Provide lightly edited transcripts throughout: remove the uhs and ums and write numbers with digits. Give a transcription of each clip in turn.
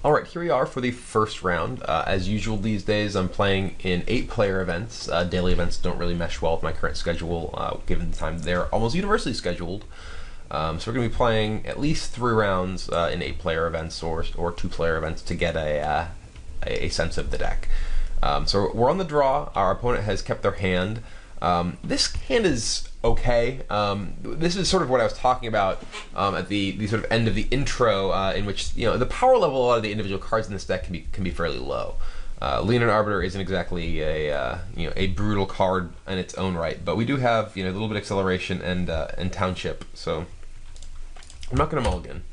Alright, here we are for the first round. As usual these days, I'm playing in 8-player events. Daily events don't really mesh well with my current schedule, given the time they're almost universally scheduled. So we're going to be playing at least 3 rounds in 8-player events or 2-player events to get a sense of the deck. So we're on the draw. Our opponent has kept their hand. This hand is okay. This is sort of what I was talking about at the sort of end of the intro, in which the power level of a lot of the individual cards in this deck can be fairly low. Leonin Arbiter isn't exactly a brutal card in its own right, but we do have a little bit of acceleration and Township, so I'm not going to mulligan.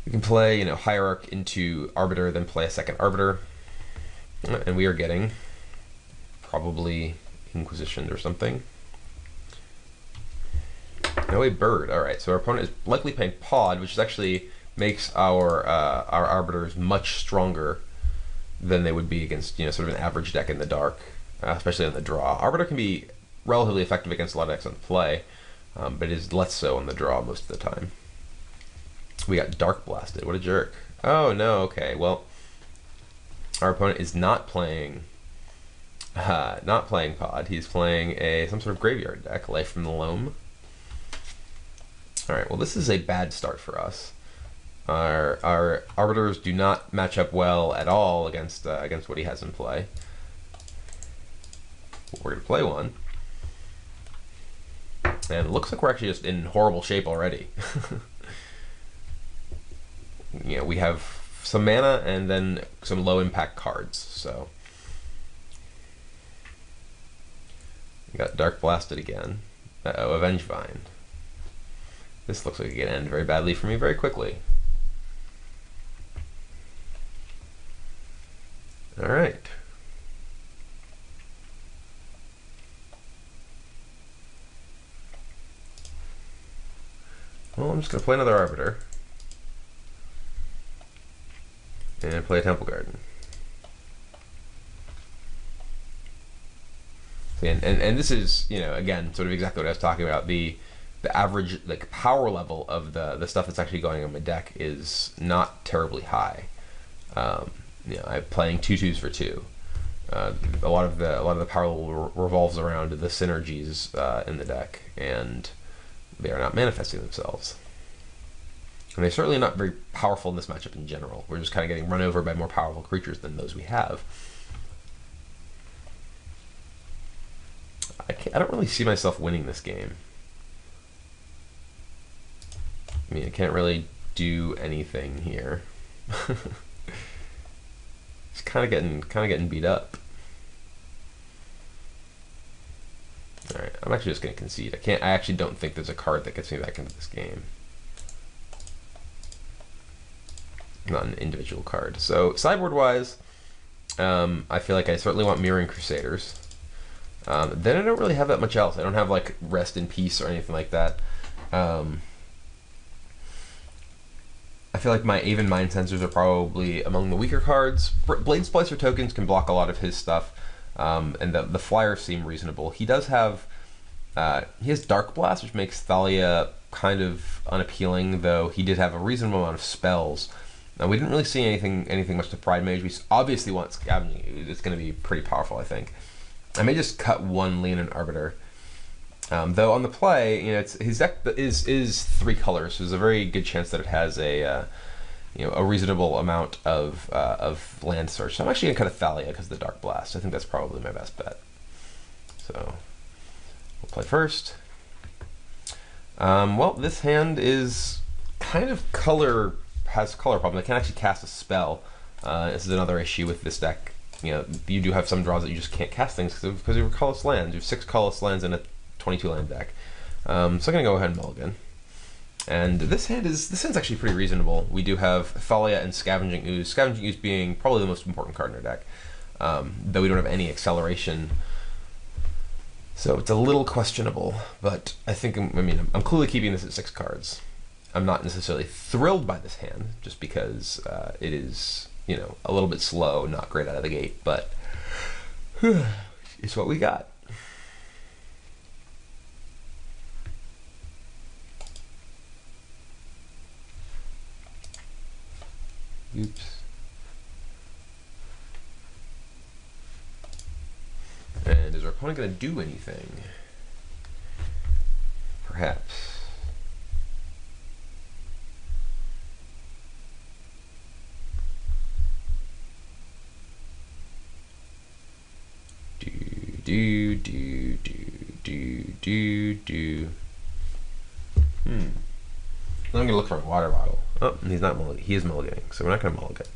We can play Hierarch into Arbiter, then play a second Arbiter, and we are getting probably Inquisitioned or something. No, a bird. Alright, so our opponent is likely playing Pod, which actually makes our Arbiters much stronger than they would be against sort of an average deck in the dark, especially on the draw. Arbiter can be relatively effective against a lot of decks on play, but is less so on the draw most of the time. We got Dark Blasted. What a jerk. Oh no, okay, well, our opponent is not playing Pod. He's playing some sort of graveyard deck, Life from the Loam. Alright, well this is a bad start for us. Our Arbiters do not match up well at all against what he has in play. We're going to play one. And it looks like we're actually just in horrible shape already. We have some mana and then some low impact cards, so we got Dark Blasted again. Uh-oh, Avenge Vine. This looks like it can end very badly for me very quickly. Alright. Well, I'm just going to play another Arbiter. And play a Temple Garden. And this is, again, sort of exactly what I was talking about. The average power level of the stuff that's actually going on my deck is not terribly high. I'm playing 2/2s for 2. A lot of the power level revolves around the synergies in the deck, and they are not manifesting themselves. And they're certainly not very powerful in this matchup in general. We're just kind of getting run over by more powerful creatures than those we have. I don't really see myself winning this game. I mean, I can't really do anything here. It's kind of getting beat up. All right, I'm actually just going to concede. I actually don't think there's a card that gets me back into this game. Not an individual card. So sideboard-wise, I feel like I certainly want Mirroring Crusaders. Then I don't really have that much else. I don't have like Rest in Peace or anything like that. I feel like my Aven Mind Sensors are probably among the weaker cards. Blade Splicer tokens can block a lot of his stuff, and the flyers seem reasonable. He does have he has Dark Blast, which makes Thalia kind of unappealing, though he did have a reasonable amount of spells. Now, we didn't really see anything much to Pride Mage. We obviously want Scavenging. It's going to be pretty powerful, I think. I may just cut one Leonin Arbiter. Though on the play, his deck is 3 colors, so there's a very good chance that it has a reasonable amount of land search. So I'm actually going to cut a Thalia because of the Dark Blast. I think that's probably my best bet. So we'll play first. Well, this hand is kind of has color problem. I can't actually cast a spell. This is another issue with this deck. You do have some draws that you just can't cast things because you have colorless lands. You have 6 colorless lands in a 22 land deck. So I'm gonna go ahead and mulligan. And this hand's actually pretty reasonable. We do have Thalia and Scavenging Ooze. Scavenging Ooze being probably the most important card in our deck, though we don't have any acceleration. So it's a little questionable, but I'm clearly keeping this at 6 cards. I'm not necessarily thrilled by this hand, just because it is, a little bit slow, not great out of the gate, but it's what we got. Oops. And is our opponent going to do anything? Perhaps. Do. I'm going to look for a water bottle. Oh, he's not mulliganing. He is mulliganing, so we're not going to mulligan.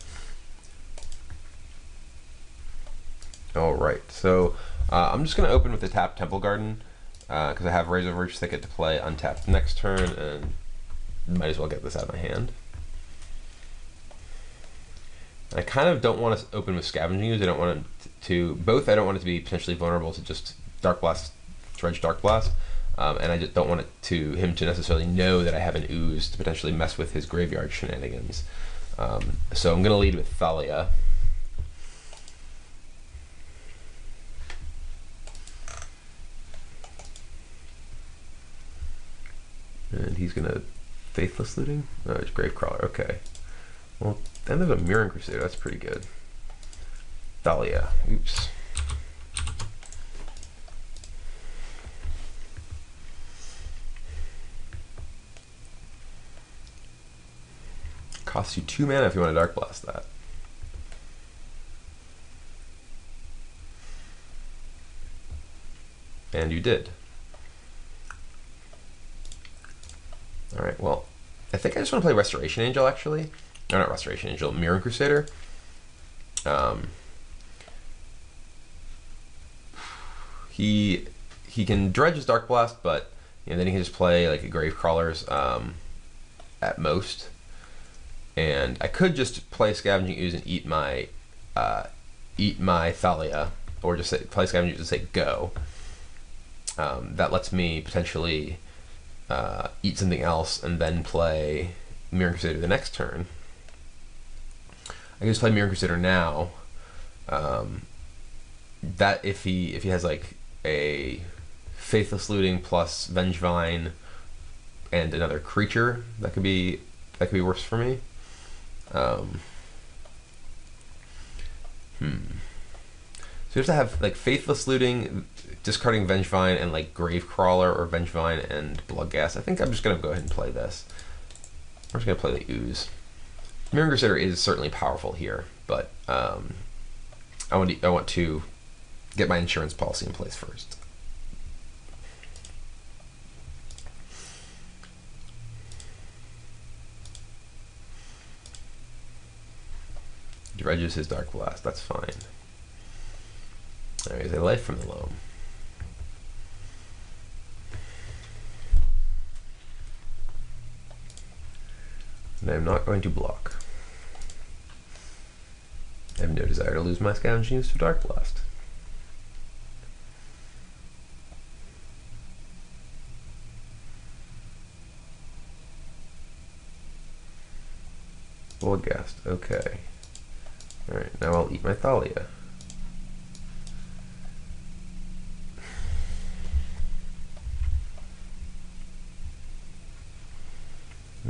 Alright, so I'm just going to open with the tapped Temple Garden because I have Razor Verge Thicket to play untapped next turn, and might as well get this out of my hand. I kind of don't want to open with Scavenging Ooze. I don't want to both. I don't want it to be potentially vulnerable to just Dark Blast, Dredge Dark Blast, and I just don't want him to necessarily know that I have an Ooze to potentially mess with his graveyard shenanigans. So I'm going to lead with Thalia. And he's going to Faithless Looting? Oh, it's Gravecrawler, okay. Well, then there's a Mirroring Crusader, that's pretty good. Thalia, oops. Costs you 2 mana if you want to Dark Blast that. And you did. Alright, well, I think I just want to play Restoration Angel, actually. No, not Restoration Angel, Mirroring Crusader. He can dredge his Dark Blast, but then he can just play like a Gravecrawlers at most. And I could just play Scavenging Ooze and eat my Thalia, or just play Scavenging Ooze and say go. That lets me potentially eat something else and then play Mirroring Crusader the next turn. I can just play Mirroring Crusader now. That if he has like a Faithless Looting plus Vengevine and another creature, that could be worse for me. So you have to have like Faithless Looting, discarding Vengevine, and like Gravecrawler or Vengevine and Bloodghast. I think I'm just gonna go ahead and play this. I'm just gonna play the Ooze. Mirroring Crusader is certainly powerful here, but I want to get my insurance policy in place first. Dredges his Dark Blast, that's fine. There is a Life from the Loam. And I'm not going to block. I have no desire to lose my Scavenging Ooze to Dark Blast. Bloodghast, okay. Alright, now I'll eat my Thalia.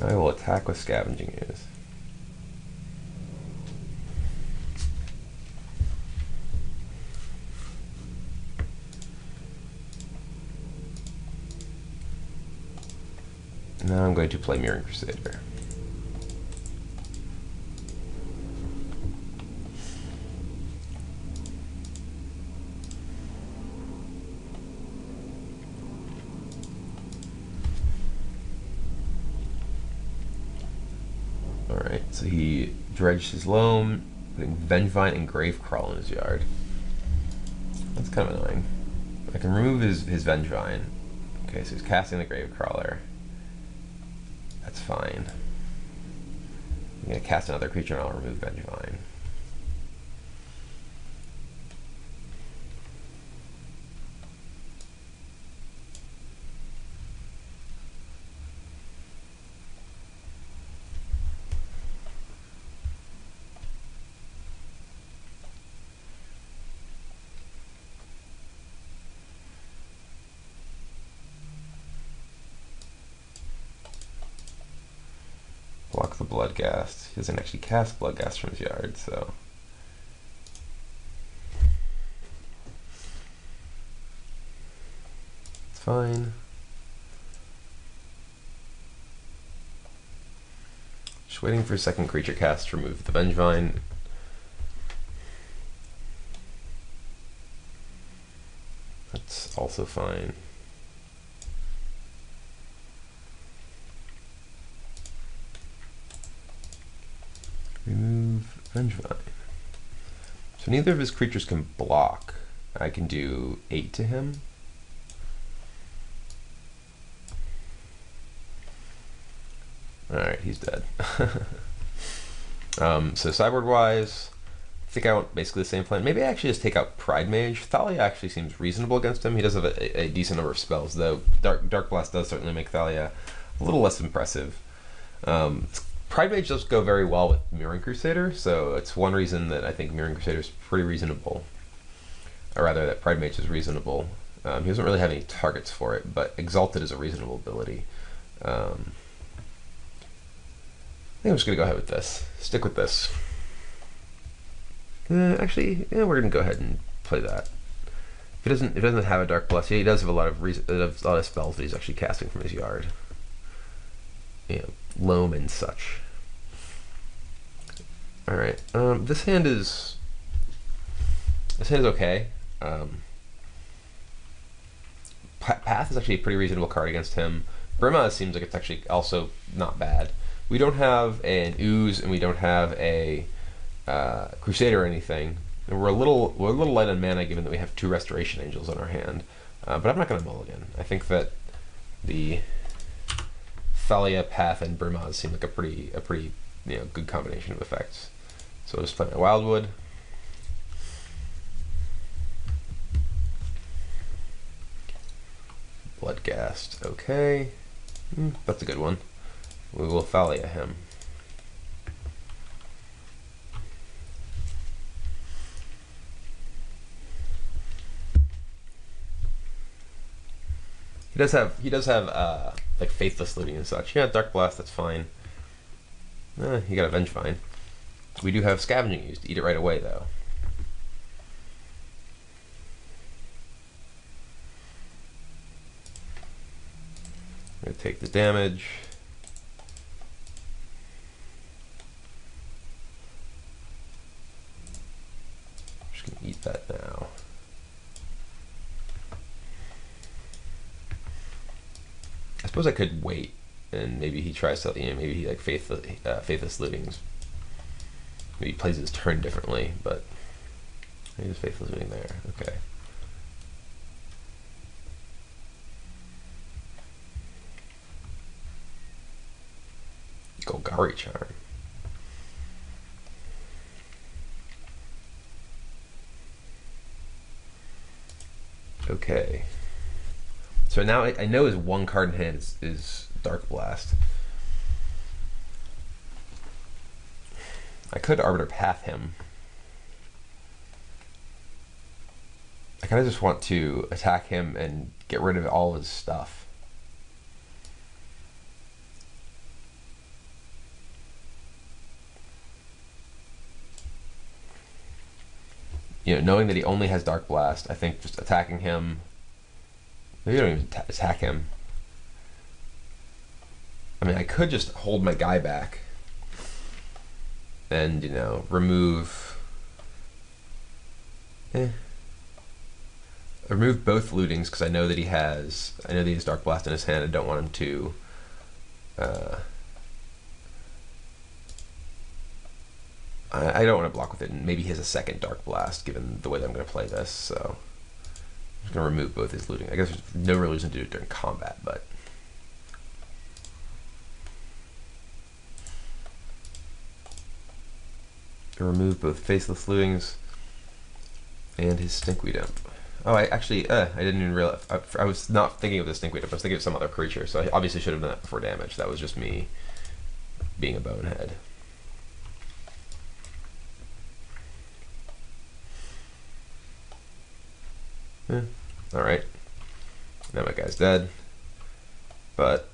Now I will attack with Scavenging Ooze. Now I'm going to play Mirroring Crusader. Alright, so he dredged his loam, putting Vengevine and Gravecrawl in his yard. That's kind of annoying. I can remove his Vengevine. Okay, so he's casting the Gravecrawler. That's fine. I'm going to cast another creature and I'll remove Vengevine. Block the Bloodghast. He doesn't actually cast Bloodghast from his yard, so. It's fine. Just waiting for a second creature cast to remove the Vengevine. That's also fine. Remove Vengevine. So neither of his creatures can block. I can do 8 to him. Alright, he's dead. So sideboard wise, I think I want basically the same plan. Maybe I actually just take out Pride Mage. Thalia actually seems reasonable against him. He does have a decent number of spells, though. Dark Blast does certainly make Thalia a little less impressive. Pride Mage does go very well with Mirroring Crusader, so it's one reason that I think Mirroring Crusader is pretty reasonable. Or rather, that Pride Mage is reasonable. He doesn't really have any targets for it, but Exalted is a reasonable ability. I think I'm just going to go ahead with this. Stick with this. Actually, yeah, we're going to go ahead and play that. If it doesn't have a Dark Blast, yeah, he does have a lot of spells that he's actually casting from his yard. You know, Loam and such. All right, this hand is okay. Path is actually a pretty reasonable card against him. Brima seems like it's actually also not bad. We don't have an Ooze and we don't have a Crusader or anything. And we're a little light on mana given that we have 2 Restoration Angels in our hand. But I'm not going to mulligan. I think that the Thalia, Path, and Brimaz seem like a pretty good combination of effects. So I'll just play my Wildwood. Bloodghast, okay. That's a good one. We will Thalia him. He does have like Faithless Looting and such. Yeah, Dark Blast, that's fine. You got a Vengevine. We do have Scavenging used. Eat it right away though. I'm gonna take the damage. Just gonna eat that now. I suppose I could wait, and maybe he tries to, maybe he like Faithless Lootings. Maybe he plays his turn differently, but maybe there's Faithless Looting there. Okay. Golgari Charm. Okay. So now I know his one card in hand is Dark Blast. I could Arbiter Path him. I kind of just want to attack him and get rid of all his stuff. You know, knowing that he only has Dark Blast, I think just attacking him. Maybe I don't even attack him. I mean, I could just hold my guy back and, you know, remove both lootings because I know that he has Dark Blast in his hand. I don't want him to I don't want to block with it, and maybe he has a second Dark Blast given the way that I'm going to play this, so I'm just going to remove both his looting. I guess there's no real reason to do it during combat, but remove both Faceless Lootings and his Stinkweed Imp. Oh, I didn't even realize. I was not thinking of the Stinkweed Imp. I was thinking of some other creature, so I obviously should have done that before damage. That was just me being a bonehead. Alright. Now my guy's dead. But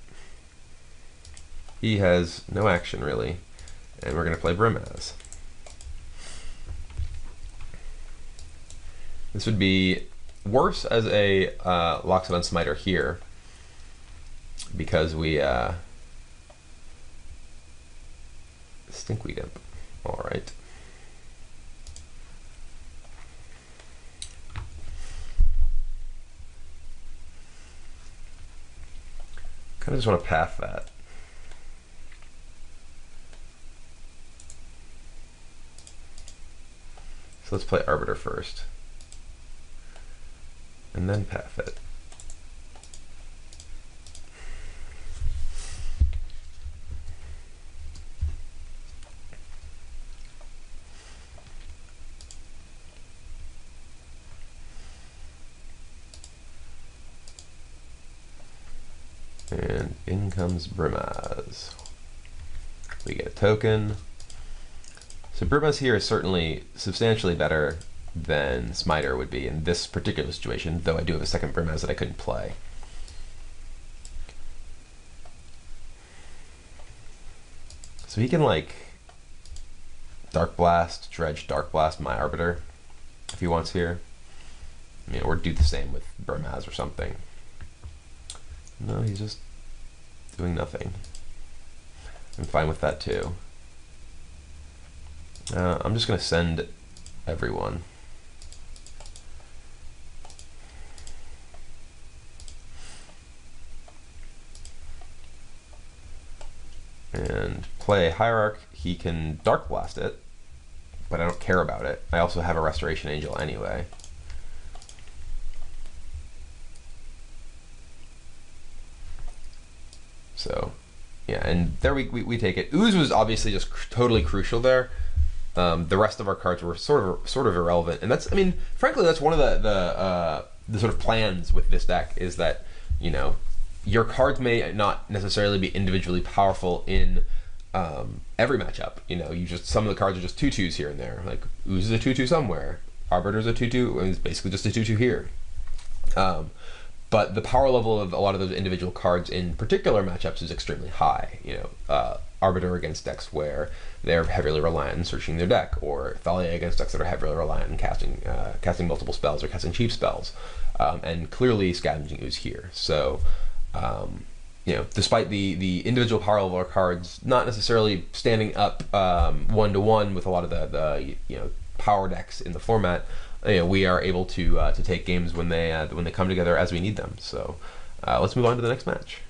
He has no action really, and we're going to play Brimaz. This would be worse as a Loxodon Smiter here, because we Stinkweed Imp. All right. Kind of just want to path that. So let's play Arbiter first, and then path it. And in comes Brimaz. We get a token. So Brimaz here is certainly substantially better than Smiter would be in this particular situation, though I do have a second Brimaz that I couldn't play. So he can like Dark Blast, Dredge, Dark Blast my Arbiter if he wants here. I mean, or do the same with Brimaz or something. No, he's just doing nothing. I'm fine with that too. I'm just going to send everyone. And play Hierarch. He can Dark Blast it, but I don't care about it. I also have a Restoration Angel anyway. So, yeah, and there we take it. Ooze was obviously just totally crucial there. The rest of our cards were sort of irrelevant, and that's, I mean, frankly, that's one of the sort of plans with this deck, is that, you know, your cards may not necessarily be individually powerful in every matchup. You know, some of the cards are just 2/2s here and there. Like Ooze is a 2/2 somewhere, Arbiter's a 2/2, and it's basically just a 2/2 here. But the power level of a lot of those individual cards in particular matchups is extremely high. You know, Arbiter against decks where they're heavily reliant on searching their deck, or Thalia against decks that are heavily reliant on casting multiple spells or casting cheap spells, and clearly Scavenging Ooze here. So, you know, despite the individual power level of our cards not necessarily standing up 1-to-1 with a lot of the you know, power decks in the format, you know, we are able to take games when they come together as we need them. So let's move on to the next match.